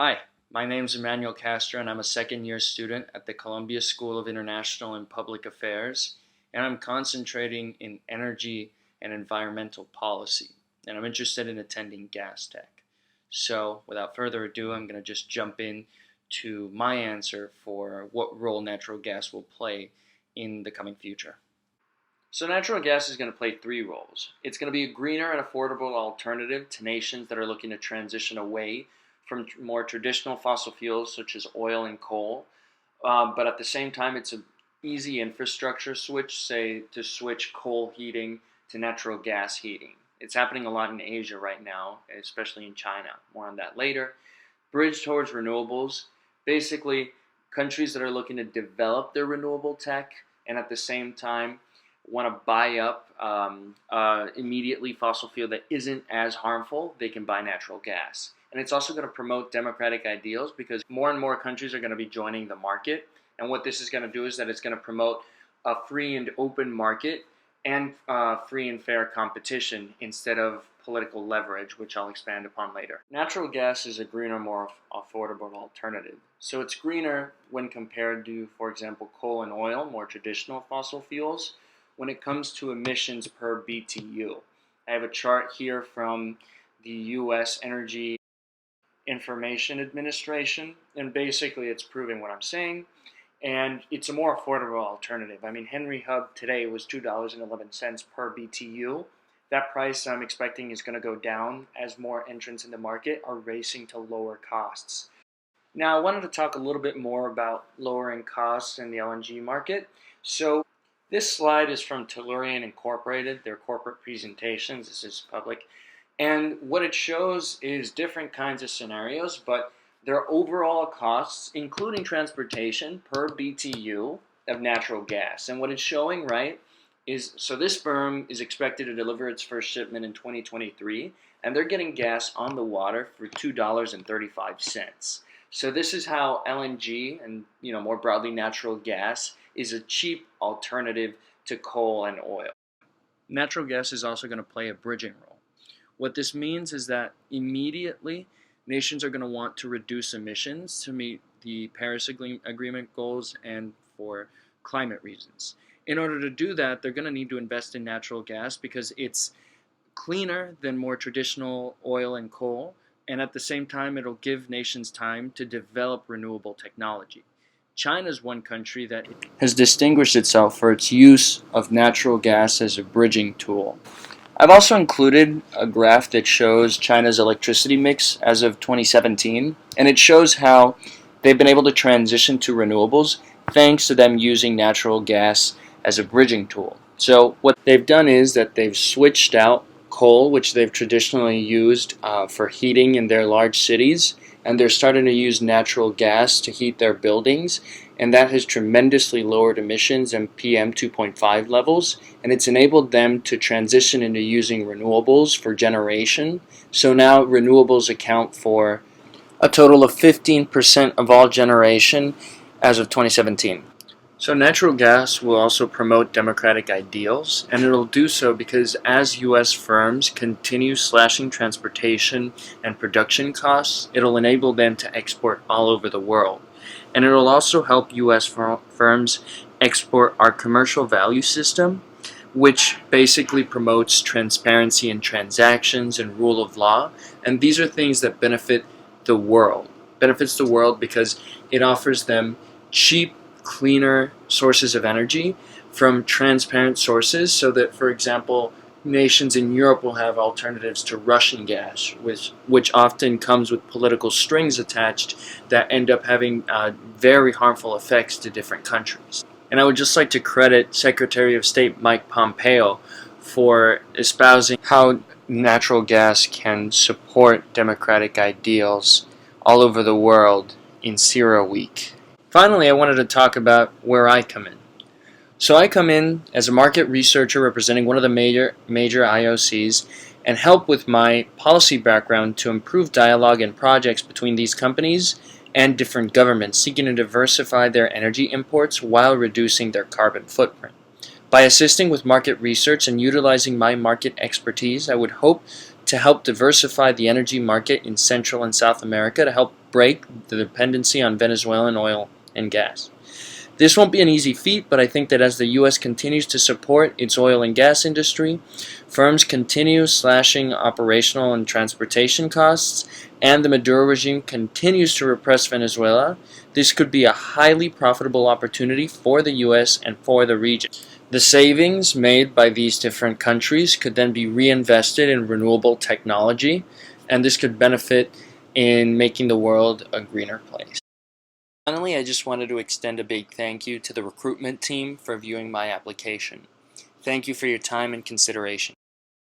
Hi, my name is Emanuel Castro, and I'm a second-year student at the Columbia School of International and Public Affairs, and I'm concentrating in energy and environmental policy, and I'm interested in attending YoungGastech. So, without further ado, I'm going to just jump in to my answer for what role natural gas will play in the coming future. So natural gas is going to play three roles. It's going to be a greener and affordable alternative to nations that are looking to transition away from more traditional fossil fuels such as oil and coal. But at the same time, it's an easy infrastructure switch, say to switch coal heating to natural gas heating. It's happening a lot in Asia right now, especially in China. More on that later. Bridge towards renewables. Basically, countries that are looking to develop their renewable tech and at the same time want to buy up immediately fossil fuel that isn't as harmful, they can buy natural gas. And it's also going to promote democratic ideals because more and more countries are going to be joining the market. And what this is going to do is that it's going to promote a free and open market and free and fair competition instead of political leverage, which I'll expand upon later. Natural gas is a greener, more affordable alternative. So it's greener when compared to, for example, coal and oil, more traditional fossil fuels, when it comes to emissions per BTU. I have a chart here from the U.S. Energy Information Administration, and basically it's proving what I'm saying, and it's a more affordable alternative. I mean, Henry Hub today was $2.11 per BTU. That price I'm expecting is going to go down as more entrants in the market are racing to lower costs. Now, I wanted to talk a little bit more about lowering costs in the LNG market. So this slide is from Tellurian Incorporated, their corporate presentations. This is public. And what it shows is different kinds of scenarios, but their overall costs, including transportation per BTU of natural gas. And what it's showing, right, is so this firm is expected to deliver its first shipment in 2023, and they're getting gas on the water for $2.35. So this is how LNG and more broadly natural gas is a cheap alternative to coal and oil. Natural gas is also going to play a bridging role. What this means is that immediately nations are going to want to reduce emissions to meet the Paris Agreement goals and for climate reasons. In order to do that, they're going to need to invest in natural gas because it's cleaner than more traditional oil and coal, and at the same time it'll give nations time to develop renewable technology. China is one country that has distinguished itself for its use of natural gas as a bridging tool. I've also included a graph that shows China's electricity mix as of 2017, and it shows how they've been able to transition to renewables thanks to them using natural gas as a bridging tool. So what they've done is that they've switched out coal, which they've traditionally used for heating in their large cities, and they're starting to use natural gas to heat their buildings, and that has tremendously lowered emissions and PM 2.5 levels, and it's enabled them to transition into using renewables for generation. So now renewables account for a total of 15% of all generation as of 2017. So natural gas will also promote democratic ideals, and it'll do so because as U.S. firms continue slashing transportation and production costs, it'll enable them to export all over the world. And it'll also help U.S. firms export our commercial value system, which basically promotes transparency in transactions and rule of law. And these are things that benefit the world. Benefits the world because it offers them cheap, cleaner sources of energy from transparent sources, so that, for example, nations in Europe will have alternatives to Russian gas, which often comes with political strings attached that end up having very harmful effects to different countries. And I would just like to credit Secretary of State Mike Pompeo for espousing how natural gas can support democratic ideals all over the world in CERA Week. Finally, I wanted to talk about where I come in. So I come in as a market researcher representing one of the major IOCs and help with my policy background to improve dialogue and projects between these companies and different governments seeking to diversify their energy imports while reducing their carbon footprint. By assisting with market research and utilizing my market expertise, I would hope to help diversify the energy market in Central and South America to help break the dependency on Venezuelan oil and gas. This won't be an easy feat, but I think that as the U.S. continues to support its oil and gas industry, firms continue slashing operational and transportation costs, and the Maduro regime continues to repress Venezuela, this could be a highly profitable opportunity for the U.S. and for the region. The savings made by these different countries could then be reinvested in renewable technology, and this could benefit in making the world a greener place. Finally, I just wanted to extend a big thank you to the recruitment team for viewing my application. Thank you for your time and consideration.